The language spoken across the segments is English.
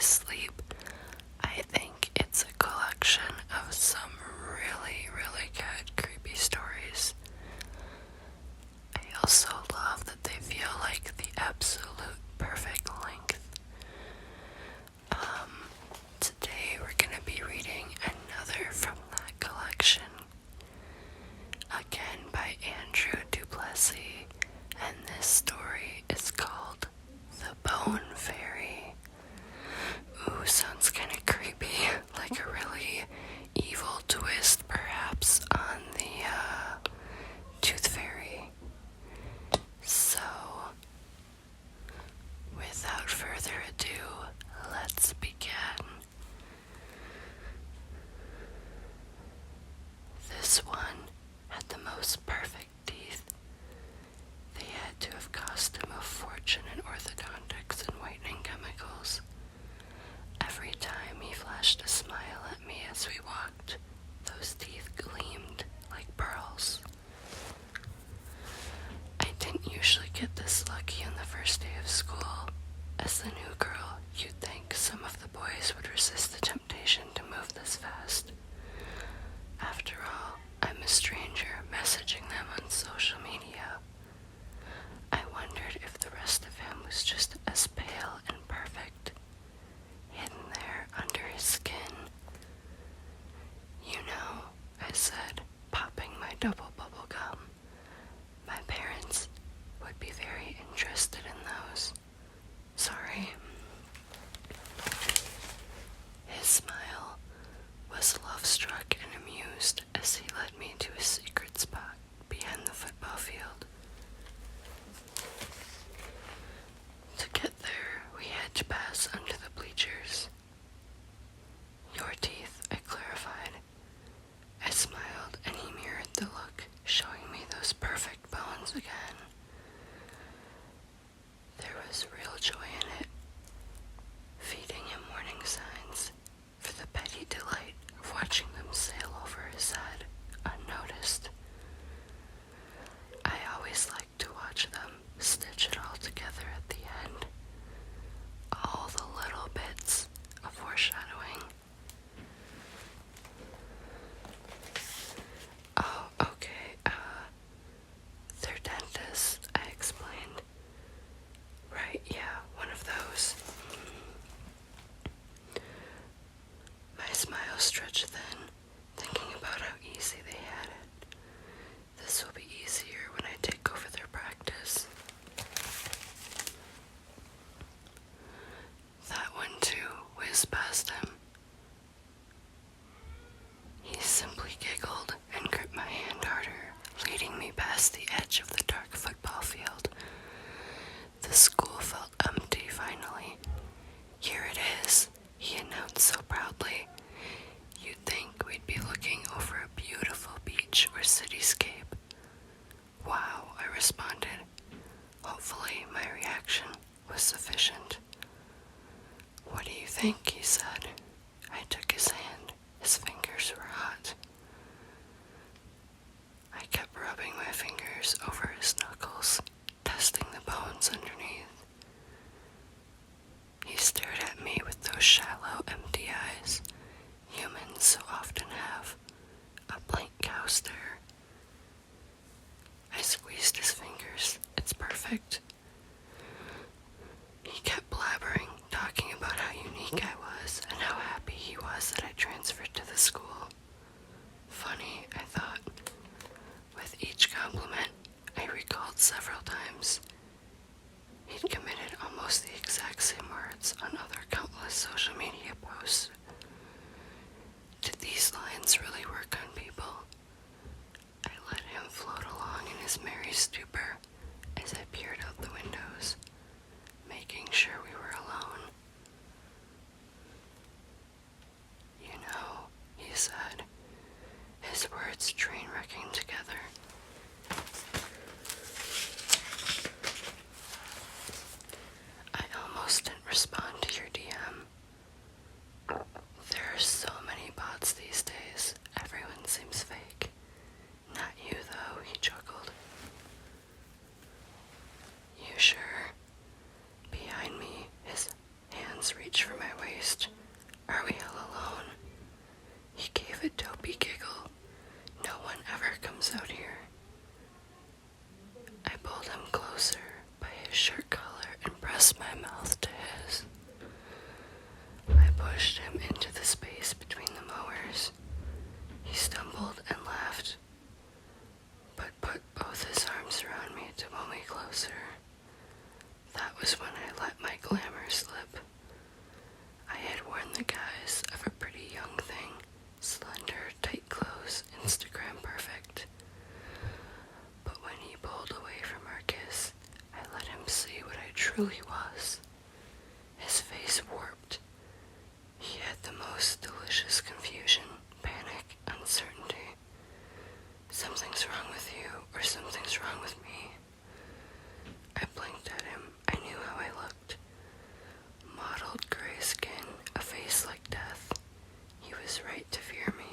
sleep. I think it's a collection of some really, really good creepy stories. I also love that they feel like the absolute perfect length. Today we're going to be reading another from that collection, again by Andrew Duplessie, and this story is called The Bone Fairy. Ooh, sounds kind of creepy, like a really evil twist perhaps on the Tooth Fairy. So, without further ado, let's begin. This one had the most perfect teeth. They had to have cost him a fortune in orthodontics and whitening chemicals. Every time he flashed a smile at me as we walked, those teeth gleamed like pearls. I didn't usually get this lucky on the first day of school. As the new girl, you'd think some of the boys would resist the temptation to move this fast. After all, I'm a stranger messaging them on social media. I wondered if the rest of him was just as pale and perfect, hidden there under his skin. You know, I said, popping my double bubble gum. My parents would be very interested in those. Sorry. His smile was love-struck and amused as he led me to a secret spot behind the football field. To get there, we had to pass under the bleachers. Your teeth, I clarified. I smiled and he mirrored the look, showing me those perfect bones again. There was real joy in it, feeding him warning signs for the petty delight of watching them sail over his head unnoticed. I always liked to watch them stitch it all together at the end. All the little bits of foreshadowing. Oh, okay, they're dentists, I explained. Right, yeah, one of those. My smile stretched thin, thinking about how easy they had it. This will be easier when I take over their practice. That one too whizzed past him. He simply giggled and gripped my hand harder, leading me past the edge of the dark football field. The school felt empty finally. Here it is, he announced so proudly. You'd think we'd be looking over a beautiful beach or cityscape. Wow, I responded. Hopefully my reaction was sufficient. What do you think? He said. I took his hand. His fingers were hot. I kept rubbing my fingers over his knuckles, testing the bones underneath. He stared at me with those shallow, empty eyes humans so often have, a blank cow stare. I squeezed his fingers. It's perfect. He kept blabbering, talking about how unique I was and how happy he was that I transferred to the school. Funny, I thought. With each compliment, I recalled several times. He'd committed almost the exact same words on other countless social media posts. Did these lines really work on people? I let him float along in his merry stupor as I peered out the windows, making sure we were alone. You know, he said, his words train-wrecking together. I almost didn't respond to your DM. There are so many bots these days. Everyone seems fake. Not you, though, he chuckled. You sure? Behind me, his hands reached reach for my waist. Are we all alone? He gave a dopey giggle. No one ever comes out here. I pulled him closer by his shirt collar and pressed my mouth to his. I pushed him into the space between the mowers. He stumbled and laughed, but put both his arms around me to pull me closer. That was when I let my glamour slip. I had worn the guise of a pretty young thing, slender, tight clothes, Instagram perfect. But when he pulled away from our kiss, I let him see what I truly was. His face warped. He had the most delicious confusion, panic, uncertainty. Something's wrong with you, or something's wrong with me. I blinked at him. I knew how I looked. Mottled gray skin, a face like death. He was right to fear me.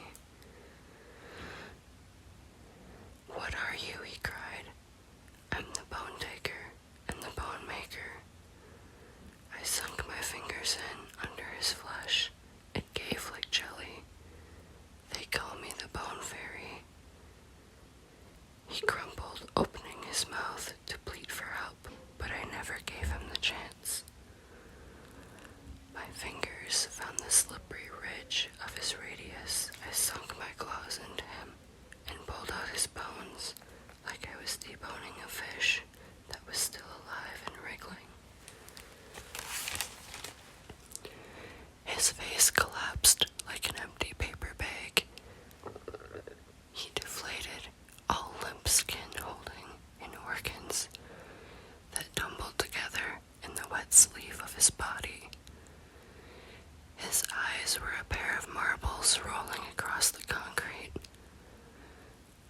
What are you? He cried. I'm the bone taker and the bone maker. I sunk my fingers in under his flesh. It gave like jelly. They call me the bone fairy. He crumpled, opening his mouth to plead for help, but I never gave him the chance. My fingers found the slippery ridge of his radius. I sunk my claws into him and pulled out his bones like I was deboning a fish that was still alive and wriggling. His face collapsed like an empty paper bag. He deflated, all limp skin holding in organs that tumbled together in the wet sleeve of his body. His eyes were a pair of marbles rolling across the concrete.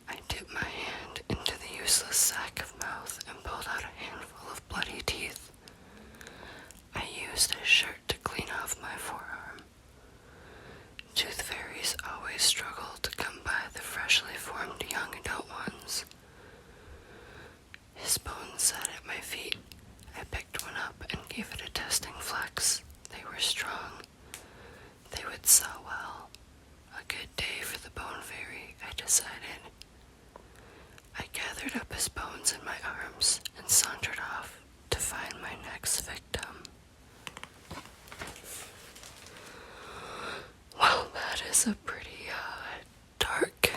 I dipped my hand into the useless sack of mouth and pulled out a handful of bloody teeth. I used his shirt to clean off my forearm. Tooth fairies always struggle to come by the freshly formed young adult ones. His bones sat at my feet. I picked one up and gave it a testing flex. They were strong. They would sew well. A good day for the bone fairy, I decided. I gathered up his bones in my arms and sauntered off to find my next victim. Well, that is a pretty dark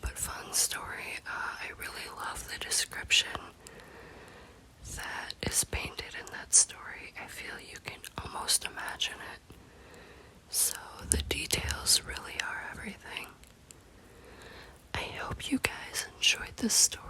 but fun story. I really love the description that is painted in that story. I feel you can almost imagine it. So the details really are everything. I hope you guys enjoyed this story.